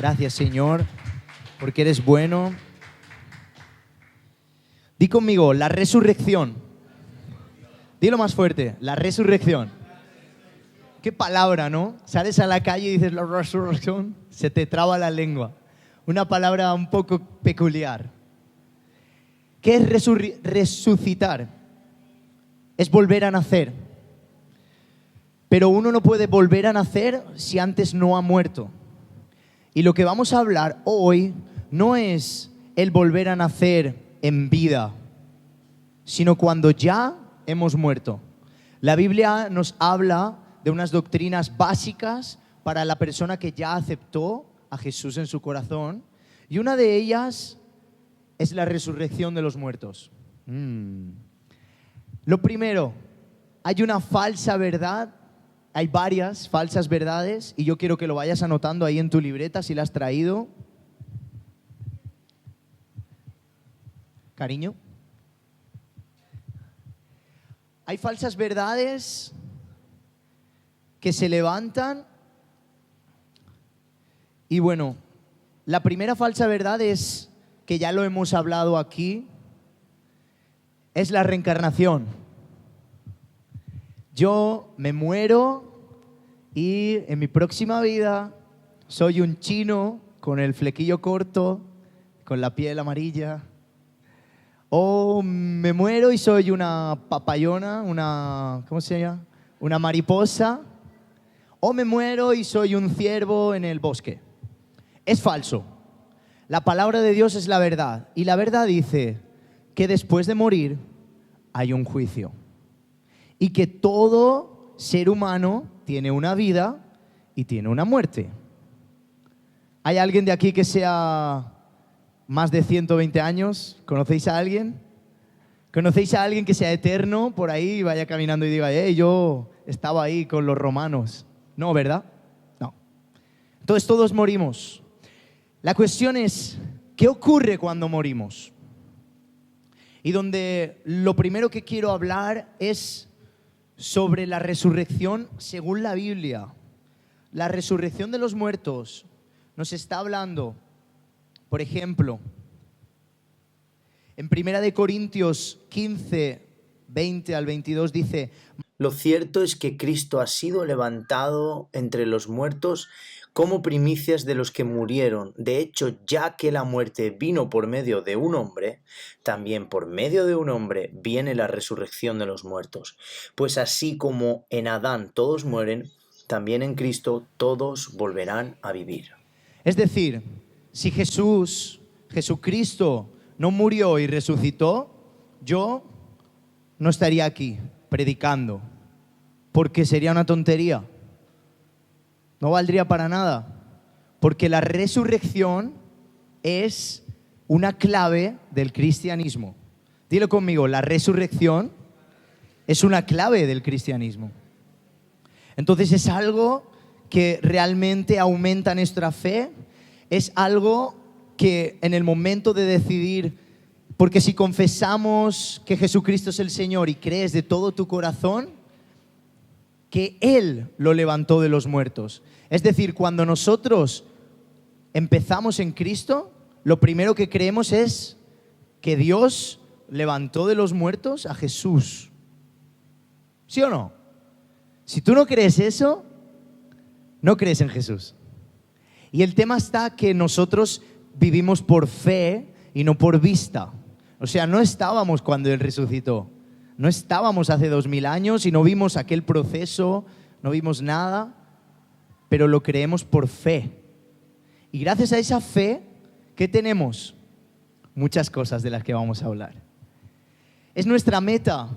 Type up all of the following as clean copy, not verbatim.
Gracias, Señor, porque eres bueno. Di conmigo, la resurrección. Dilo más fuerte, la resurrección. Qué palabra, ¿no? Sales a la calle y dices la resurrección, se te traba la lengua. Una palabra un poco peculiar. ¿Qué es resucitar? Es volver a nacer. Pero uno no puede volver a nacer si antes no ha muerto. Y lo que vamos a hablar hoy no es el volver a nacer en vida, sino cuando ya hemos muerto. La Biblia nos habla de unas doctrinas básicas para la persona que ya aceptó a Jesús en su corazón, y una de ellas es la resurrección de los muertos. Lo primero, hay una falsa verdad, hay varias falsas verdades, y yo quiero que lo vayas anotando ahí en tu libreta si la has traído. Cariño. Hay falsas verdades que se levantan y bueno, la primera falsa verdad es, que ya lo hemos hablado aquí, es la reencarnación. Yo me muero y en mi próxima vida soy un chino con el flequillo corto, con la piel amarilla. O me muero y soy una papayona, ¿cómo se llama? Una mariposa. O me muero y soy un ciervo en el bosque. Es falso. La palabra de Dios es la verdad. Y la verdad dice que después de morir hay un juicio. Y que todo ser humano tiene una vida y tiene una muerte. ¿Hay alguien de aquí que sea más de 120 años? ¿Conocéis a alguien? ¿Conocéis a alguien que sea eterno por ahí y vaya caminando y diga, yo estaba ahí con los romanos? No, ¿verdad? No. Entonces todos morimos. La cuestión es, ¿qué ocurre cuando morimos? Y donde lo primero que quiero hablar es sobre la resurrección según la Biblia. La resurrección de los muertos nos está hablando, por ejemplo, en 1 Corintios 15, 20 al 22 dice: Lo cierto es que Cristo ha sido levantado entre los muertos como primicias de los que murieron. De hecho, ya que la muerte vino por medio de un hombre, también por medio de un hombre viene la resurrección de los muertos. Pues así como en Adán todos mueren, también en Cristo todos volverán a vivir. Es decir, si Jesucristo no murió y resucitó, yo no estaría aquí predicando, porque sería una tontería. No valdría para nada, porque la resurrección es una clave del cristianismo. Dilo conmigo, la resurrección es una clave del cristianismo. Entonces es algo que realmente aumenta nuestra fe, es algo que en el momento de decidir, porque si confesamos que Jesucristo es el Señor y crees de todo tu corazón que Él lo levantó de los muertos. Es decir, cuando nosotros empezamos en Cristo, lo primero que creemos es que Dios levantó de los muertos a Jesús. ¿Sí o no? Si tú no crees eso, no crees en Jesús. Y el tema está que nosotros vivimos por fe y no por vista. O sea, no estábamos cuando Él resucitó. No estábamos hace 2000 años y no vimos aquel proceso, no vimos nada, pero lo creemos por fe. Y gracias a esa fe, ¿qué tenemos? Muchas cosas de las que vamos a hablar. Es nuestra meta.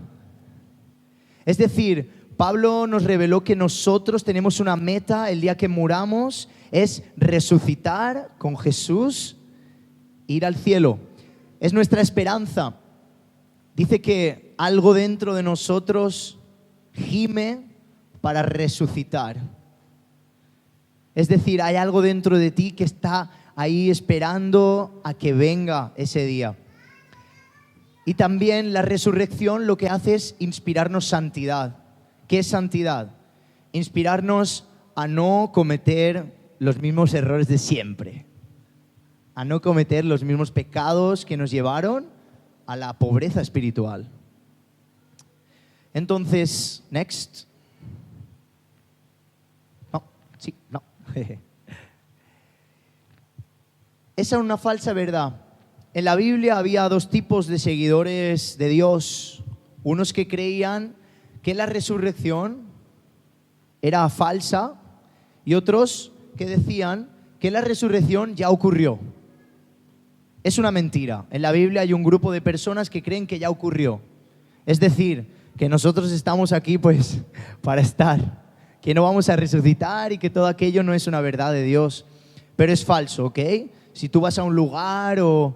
Es decir, Pablo nos reveló que nosotros tenemos una meta el día que muramos, es resucitar con Jesús, ir al cielo. Es nuestra esperanza. Dice que algo dentro de nosotros gime para resucitar. Es decir, hay algo dentro de ti que está ahí esperando a que venga ese día. Y también la resurrección lo que hace es inspirarnos santidad. ¿Qué es santidad? Inspirarnos a no cometer los mismos errores de siempre, a no cometer los mismos pecados que nos llevaron a la pobreza espiritual. Entonces, next. No, sí, no. Esa es una falsa verdad. En la Biblia había dos tipos de seguidores de Dios. Unos que creían que la resurrección era falsa y otros que decían que la resurrección ya ocurrió. Es una mentira. En la Biblia hay un grupo de personas que creen que ya ocurrió. Es decir, que nosotros estamos aquí pues para estar, que no vamos a resucitar y que todo aquello no es una verdad de Dios. Pero es falso, ¿ok? Si tú vas a un lugar o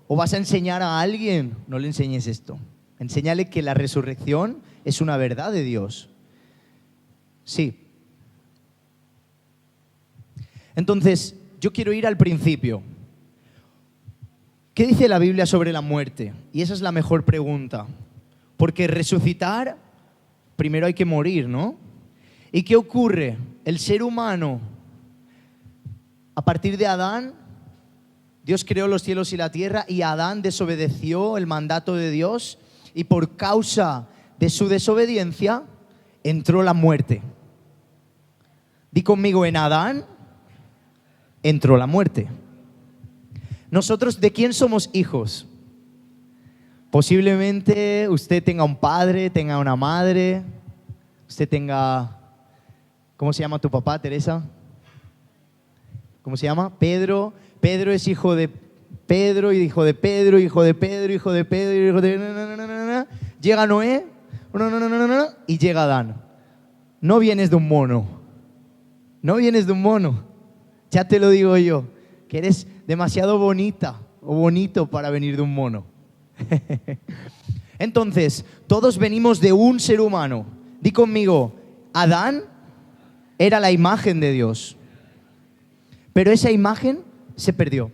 vas a enseñar a alguien, no le enseñes esto. Enséñale que la resurrección es una verdad de Dios. Sí. Entonces, yo quiero ir al principio. ¿Qué dice la Biblia sobre la muerte? Y esa es la mejor pregunta. Porque resucitar, primero hay que morir, ¿no? ¿Y qué ocurre? El ser humano, a partir de Adán, Dios creó los cielos y la tierra y Adán desobedeció el mandato de Dios y por causa de su desobediencia entró la muerte. Di conmigo, en Adán entró la muerte. Nosotros, ¿de quién somos hijos? Posiblemente usted tenga un padre, tenga una madre, usted tenga... ¿Cómo se llama tu papá, Teresa? ¿Cómo se llama? Pedro. Pedro es hijo de Pedro, y hijo de Pedro, hijo de Pedro, hijo de Pedro, hijo de... Llega Noé, y llega Adán. No vienes de un mono. No vienes de un mono. Ya te lo digo yo, que eres demasiado bonita o bonito para venir de un mono. Entonces, todos venimos de un ser humano. Di conmigo, Adán era la imagen de Dios. Pero esa imagen se perdió.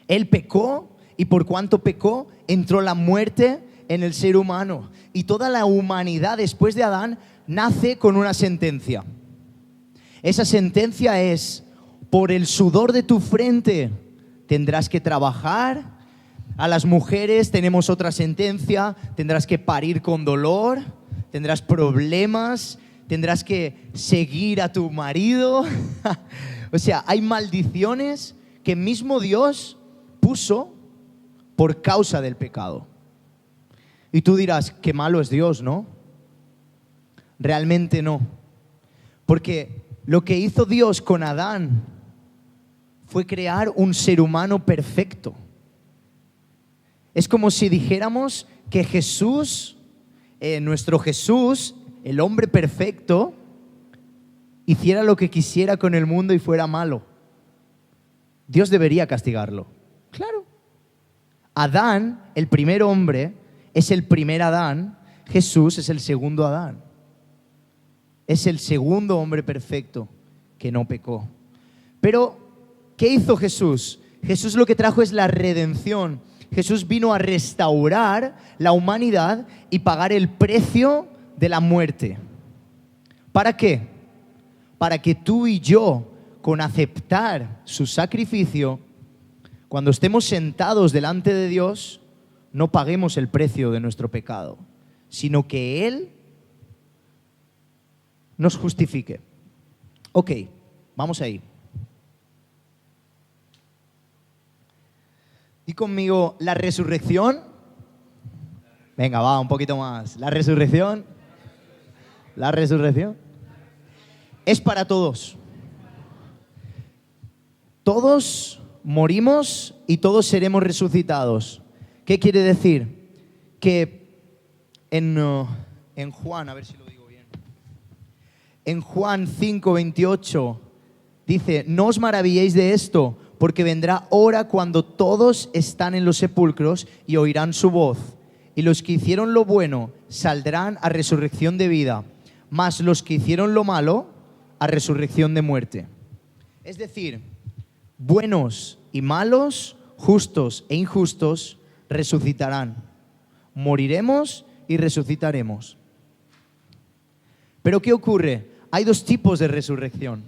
Él pecó y por cuanto pecó, entró la muerte en el ser humano. Y toda la humanidad después de Adán nace con una sentencia. Esa sentencia es: por el sudor de tu frente tendrás que trabajar. A las mujeres tenemos otra sentencia: tendrás que parir con dolor, tendrás problemas, tendrás que seguir a tu marido. O sea, hay maldiciones que mismo Dios puso por causa del pecado. Y tú dirás, qué malo es Dios, ¿no? Realmente no. Porque lo que hizo Dios con Adán fue crear un ser humano perfecto. Es como si dijéramos que Jesús, nuestro Jesús, el hombre perfecto, hiciera lo que quisiera con el mundo y fuera malo. Dios debería castigarlo. Claro. Adán, el primer hombre, es el primer Adán. Jesús es el segundo Adán. Es el segundo hombre perfecto que no pecó. Pero, ¿qué hizo Jesús? Jesús lo que trajo es la redención. Jesús vino a restaurar la humanidad y pagar el precio de la muerte. ¿Para qué? Para que tú y yo, con aceptar su sacrificio, cuando estemos sentados delante de Dios, no paguemos el precio de nuestro pecado, sino que Él nos justifique. Ok, vamos ahí. Di conmigo, la resurrección. Venga, va, un poquito más. La resurrección. La resurrección es para todos. Todos morimos y todos seremos resucitados. ¿Qué quiere decir? Que en Juan, a ver si lo digo bien. En Juan 5:28 dice: no os maravilléis de esto, porque vendrá hora cuando todos están en los sepulcros y oirán su voz. Y los que hicieron lo bueno saldrán a resurrección de vida, mas los que hicieron lo malo a resurrección de muerte. Es decir, buenos y malos, justos e injustos resucitarán. Moriremos y resucitaremos. Pero ¿qué ocurre? Hay dos tipos de resurrección.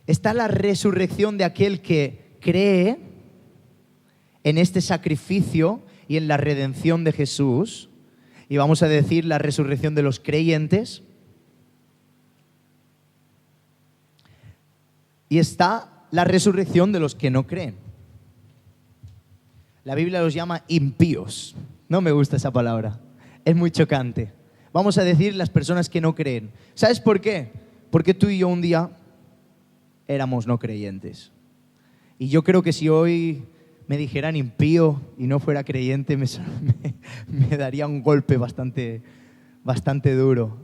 está la resurrección de aquel que cree en este sacrificio y en la redención de Jesús, y vamos a decir la resurrección de los creyentes, y está la resurrección de los que no creen. La Biblia los llama impíos. No me gusta esa palabra, es muy chocante. Vamos a decir las personas que no creen. ¿Sabes por qué? Porque tú y yo un día éramos no creyentes. Y yo creo que si hoy me dijeran impío y no fuera creyente, me daría un golpe bastante duro.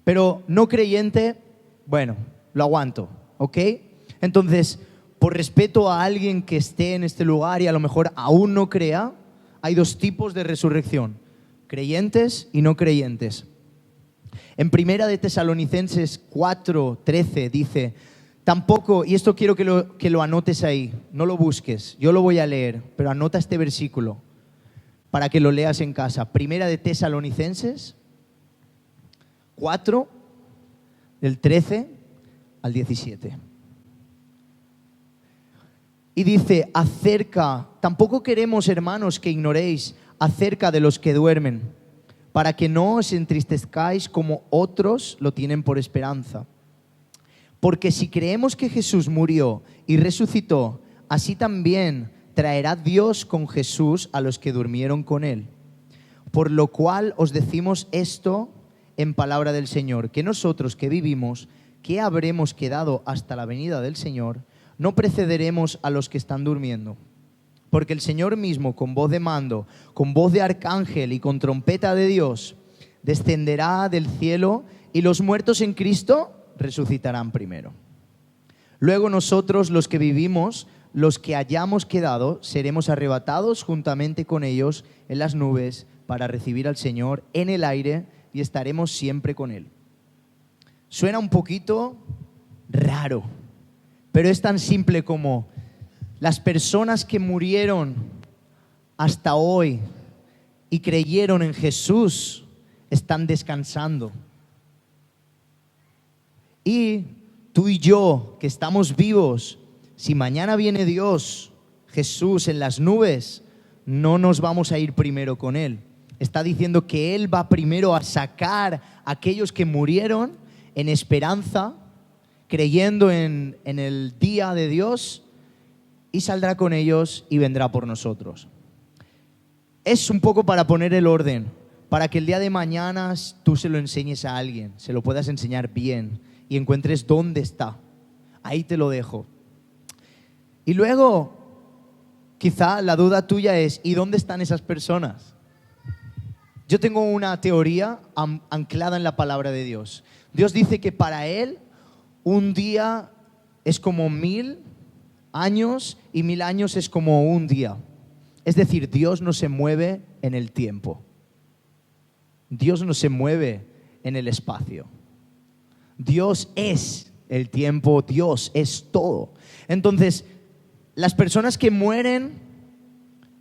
Pero no creyente, bueno, lo aguanto, ¿ok? Entonces, por respeto a alguien que esté en este lugar y a lo mejor aún no crea, hay dos tipos de resurrección: creyentes y no creyentes. En Primera de Tesalonicenses 4:13 dice: tampoco, y esto quiero que lo anotes ahí, no lo busques, yo lo voy a leer, pero anota este versículo para que lo leas en casa. Primera de Tesalonicenses 4, del 13 al 17. Y dice: tampoco queremos, hermanos, que ignoréis acerca de los que duermen, para que no os entristezcáis como otros lo tienen por esperanza. Porque si creemos que Jesús murió y resucitó, así también traerá Dios con Jesús a los que durmieron con él. Por lo cual os decimos esto en palabra del Señor, que nosotros que vivimos, que habremos quedado hasta la venida del Señor, no precederemos a los que están durmiendo. Porque el Señor mismo, con voz de mando, con voz de arcángel y con trompeta de Dios, descenderá del cielo, y los muertos en Cristo resucitarán primero. Luego nosotros, los que vivimos, los que hayamos quedado, seremos arrebatados juntamente con ellos en las nubes para recibir al Señor en el aire, y estaremos siempre con Él. Suena un poquito raro, pero es tan simple como: las personas que murieron hasta hoy y creyeron en Jesús están descansando. Y tú y yo, que estamos vivos, si mañana viene Dios, Jesús en las nubes, no nos vamos a ir primero con Él. Está diciendo que Él va primero a sacar a aquellos que murieron en esperanza, creyendo en el día de Dios, y saldrá con ellos y vendrá por nosotros. Es un poco para poner el orden, para que el día de mañana tú se lo enseñes a alguien, se lo puedas enseñar bien y encuentres dónde está. Ahí te lo dejo. Y luego, quizá la duda tuya es: ¿y dónde están esas personas? Yo tengo una teoría anclada en la palabra de Dios. Dios dice que para Él un día es como 1000 años y 1000 años es como un día. Es decir, Dios no se mueve en el tiempo. Dios no se mueve en el espacio. Dios es el tiempo, Dios es todo. Entonces, las personas que mueren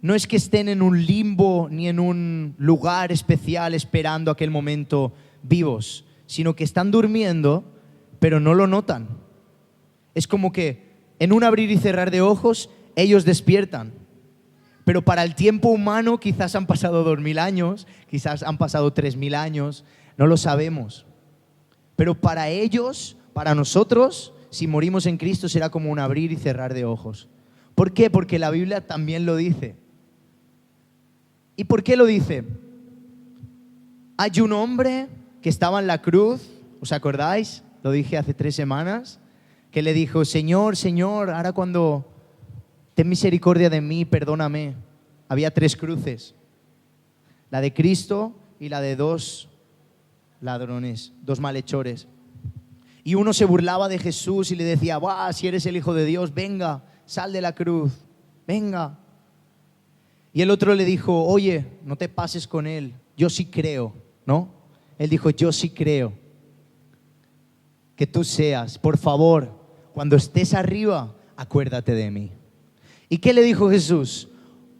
no es que estén en un limbo ni en un lugar especial esperando aquel momento vivos, sino que están durmiendo, pero no lo notan. Es como que en un abrir y cerrar de ojos ellos despiertan. Pero para el tiempo humano quizás han pasado 2000 años, quizás han pasado 3000 años, no lo sabemos. Pero para ellos, para nosotros, si morimos en Cristo será como un abrir y cerrar de ojos. ¿Por qué? Porque la Biblia también lo dice. ¿Y por qué lo dice? Hay un hombre que estaba en la cruz, ¿os acordáis? Lo dije hace 3 semanas, que le dijo: Señor, Señor, ahora cuando ten misericordia de mí, perdóname. Había 3 cruces, la de Cristo y la de 2 ladrones, 2 malhechores. Y uno se burlaba de Jesús y le decía: "Buah, si eres el Hijo de Dios, venga, sal de la cruz, venga". Y el otro le dijo: "Oye, no te pases con él, yo sí creo", ¿no? Él dijo: "Yo sí creo que tú seas, por favor, cuando estés arriba, acuérdate de mí". ¿Y qué le dijo Jesús?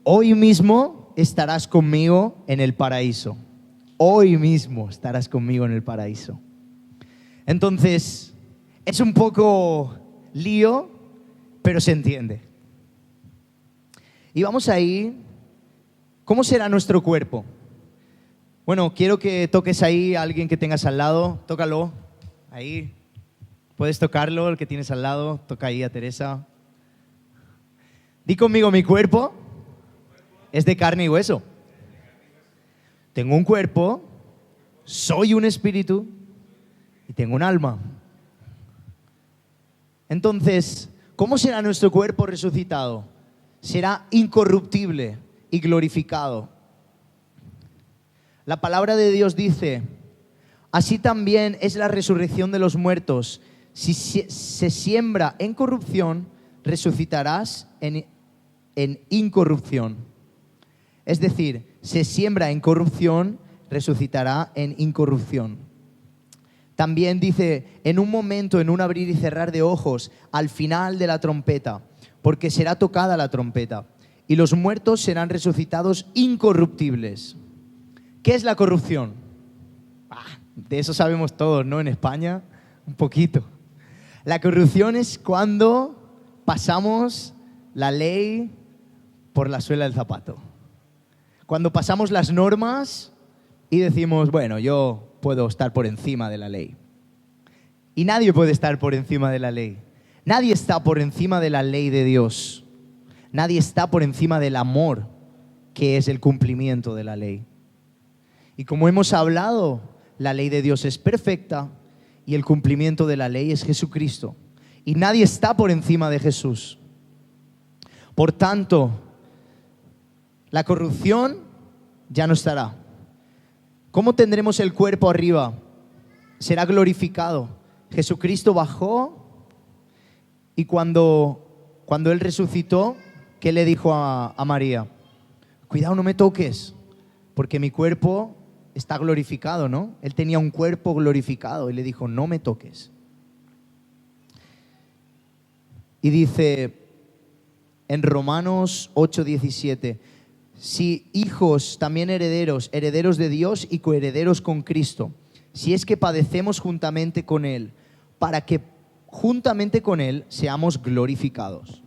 Hoy mismo estarás conmigo en el paraíso. Hoy mismo estarás conmigo en el paraíso. Entonces, Es un poco lío, pero se entiende. Y vamos ahí. ¿Cómo será nuestro cuerpo? Bueno, quiero que toques ahí a alguien que tengas al lado. Tócalo. Ahí. Puedes tocarlo, el que tienes al lado. Toca ahí a Teresa. Di conmigo, mi cuerpo es de carne y hueso. Tengo un cuerpo, soy un espíritu y tengo un alma. Entonces, ¿cómo será nuestro cuerpo resucitado? Será incorruptible y glorificado. La palabra de Dios dice: así también es la resurrección de los muertos. Si se siembra en corrupción, resucitarás en incorrupción. Es decir, se siembra en corrupción, resucitará en incorrupción. También dice: en un momento, en un abrir y cerrar de ojos, al final de la trompeta, porque será tocada la trompeta, y los muertos serán resucitados incorruptibles. ¿Qué es la corrupción? De eso sabemos todos, ¿no? En España, un poquito. La corrupción es cuando pasamos la ley por la suela del zapato. Cuando pasamos las normas y decimos, bueno, yo puedo estar por encima de la ley. Y nadie puede estar por encima de la ley. Nadie está por encima de la ley de Dios. Nadie está por encima del amor, que es el cumplimiento de la ley. Y como hemos hablado, la ley de Dios es perfecta y el cumplimiento de la ley es Jesucristo. Y nadie está por encima de Jesús. Por tanto, la corrupción ya no estará. ¿Cómo tendremos el cuerpo arriba? Será glorificado. Jesucristo bajó y cuando Él resucitó, ¿qué le dijo a María? Cuidado, no me toques, porque mi cuerpo está glorificado, ¿no? Él tenía un cuerpo glorificado y le dijo, no me toques. Y dice en Romanos 8:17, si hijos, también herederos, herederos de Dios y coherederos con Cristo, si es que padecemos juntamente con Él, para que juntamente con Él seamos glorificados.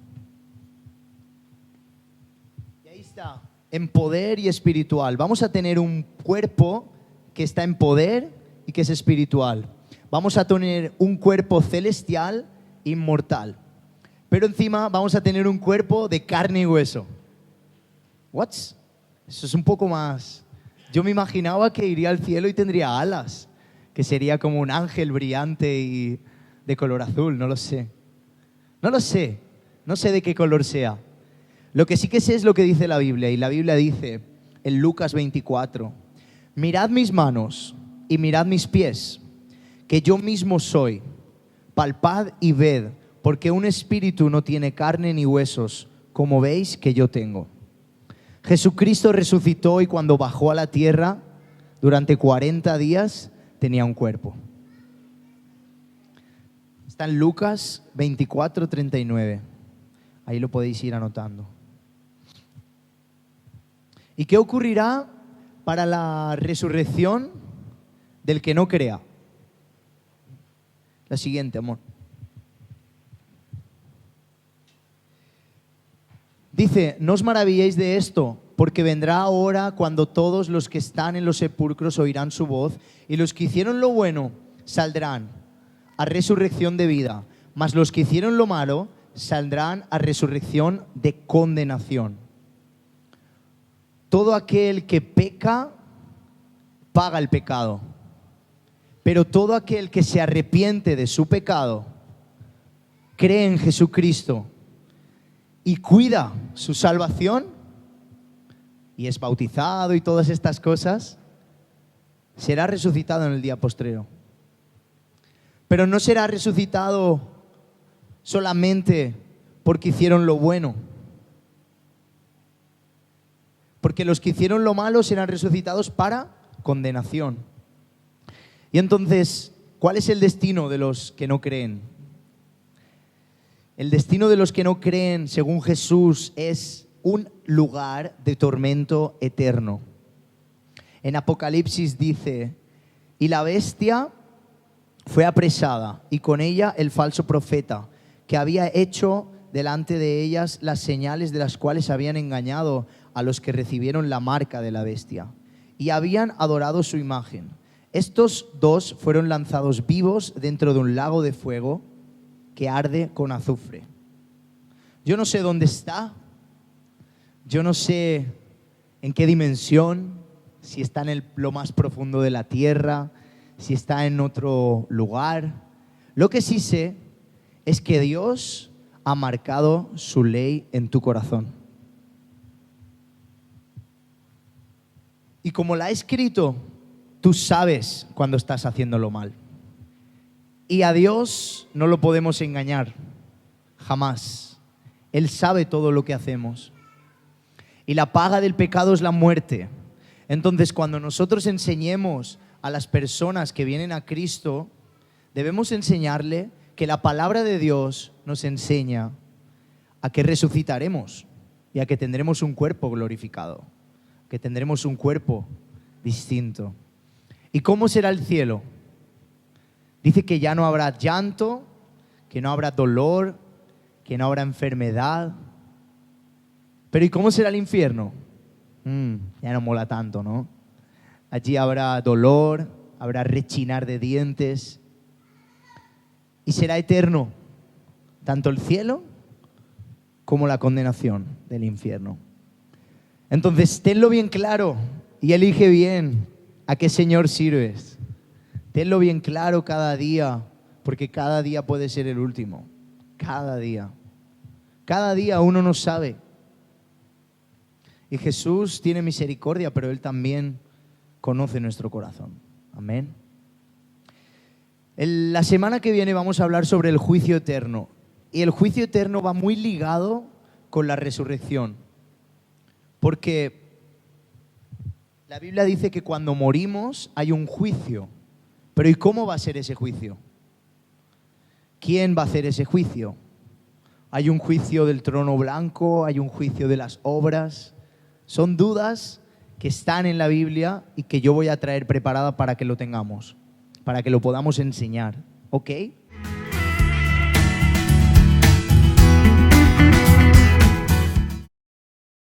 Y ahí está, en poder y espiritual. Vamos a tener un cuerpo que está en poder y que es espiritual. Vamos a tener un cuerpo celestial, inmortal. Pero encima vamos a tener un cuerpo de carne y hueso. ¿What? Eso es un poco más. Yo me imaginaba que iría al cielo y tendría alas, que sería como un ángel brillante y de color azul, no lo sé. No sé de qué color sea. Lo que sí que sé es lo que dice la Biblia, y la Biblia dice en Lucas 24, mirad mis manos y mirad mis pies, que yo mismo soy. Palpad y ved, porque un espíritu no tiene carne ni huesos, como veis que yo tengo. Jesucristo resucitó y cuando bajó a la tierra, durante 40 días, tenía un cuerpo. Está en Lucas 24:39. Ahí lo podéis ir anotando. ¿Y qué ocurrirá para la resurrección del que no crea? La siguiente, amor. Dice, no os maravilléis de esto, porque vendrá hora cuando todos los que están en los sepulcros oirán su voz, y los que hicieron lo bueno saldrán a resurrección de vida, mas los que hicieron lo malo saldrán a resurrección de condenación. Todo aquel que peca paga el pecado, pero todo aquel que se arrepiente de su pecado, cree en Jesucristo y cuida su salvación y es bautizado y todas estas cosas, será resucitado en el día postrero. Pero no será resucitado solamente porque hicieron lo bueno, porque los que hicieron lo malo serán resucitados para condenación. Y entonces, ¿cuál es el destino de los que no creen? El destino de los que no creen, según Jesús, es un lugar de tormento eterno. En Apocalipsis dice, y la bestia fue apresada y con ella el falso profeta, que había hecho delante de ellas las señales de las cuales habían engañado a los que recibieron la marca de la bestia y habían adorado su imagen. Estos dos fueron lanzados vivos dentro de un lago de fuego que arde con azufre. Yo no sé dónde está, yo no sé en qué dimensión, si está en lo más profundo de la tierra, si está en otro lugar. Lo que sí sé es que Dios ha marcado su ley en tu corazón. Y como la ha escrito, tú sabes cuando estás haciéndolo mal. Y a Dios no lo podemos engañar, jamás. Él sabe todo lo que hacemos. Y la paga del pecado es la muerte. Entonces, cuando nosotros enseñemos a las personas que vienen a Cristo, debemos enseñarle que la palabra de Dios nos enseña a que resucitaremos y a que tendremos un cuerpo glorificado, que tendremos un cuerpo distinto. ¿Y cómo será el cielo? Dice que ya no habrá llanto, que no habrá dolor, que no habrá enfermedad. Pero ¿y cómo será el infierno? Ya no mola tanto, ¿no? Allí habrá dolor, habrá rechinar de dientes y será eterno, tanto el cielo como la condenación del infierno. Entonces, tenlo bien claro y elige bien a qué Señor sirves. Tenlo bien claro cada día, porque cada día puede ser el último. Cada día. Cada día uno no sabe. Y Jesús tiene misericordia, pero Él también conoce nuestro corazón. Amén. La semana que viene vamos a hablar sobre el juicio eterno. Y el juicio eterno va muy ligado con la resurrección. Porque la Biblia dice que cuando morimos hay un juicio. Pero ¿y cómo va a ser ese juicio? ¿Quién va a hacer ese juicio? ¿Hay un juicio del trono blanco? ¿Hay un juicio de las obras? Son dudas que están en la Biblia y que yo voy a traer preparada para que lo tengamos, para que lo podamos enseñar. ¿Ok?